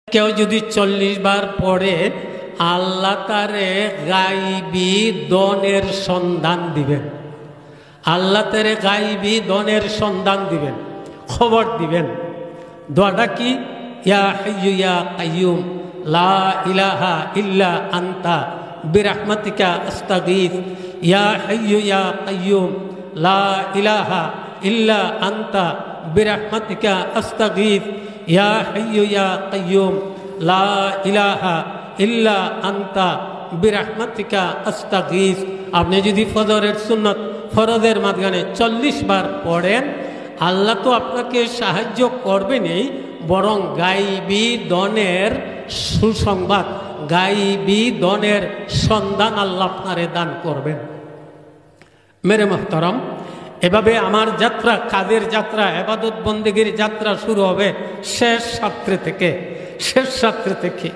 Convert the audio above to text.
কেউ যদি 40 বার পড়ে আল্লাহ তারে গাইবি দনের সন্ধান দিবেন। আল্লাহ তারে গাইবি দনের সন্ধান দিবেন, খবর দিবেন। দোয়াটা কি? ইয়া হাইয়্যু ইয়া কাইয়্যুম লা ইলাহা ইল্লা আনতা বিরহমাতিকা আস্তাগীথ। ইয়া হাইয়্যু ইয়া কাইয়্যুম লা ইলাহা ইল্লা আনতা বিরহমাতিকা আস্তাগীথ। ইয়া হাইয়্যু ইয়া কাইয়্যুম লা ইলাহা ইল্লা আনতা বিরহমাতিকা আস্তাগীথ। আপনি যদি ফজরের সুন্নত ফরজের মাঝখানে 40 বার পড়েন, আল্লাহ তো আপনাকে সাহায্য করবেনই, বরং গাইবি দনের সুসংবাদ, গাইবি দনের সন্ধান আল্লাহ আপনারে দান করবেন। মেরে মোহতারাম, এভাবে আমার যাত্রা, কাজের যাত্রা, ইবাদত বন্দেগীর যাত্রা শুরু হবে শেষ ছাত্রে থেকে।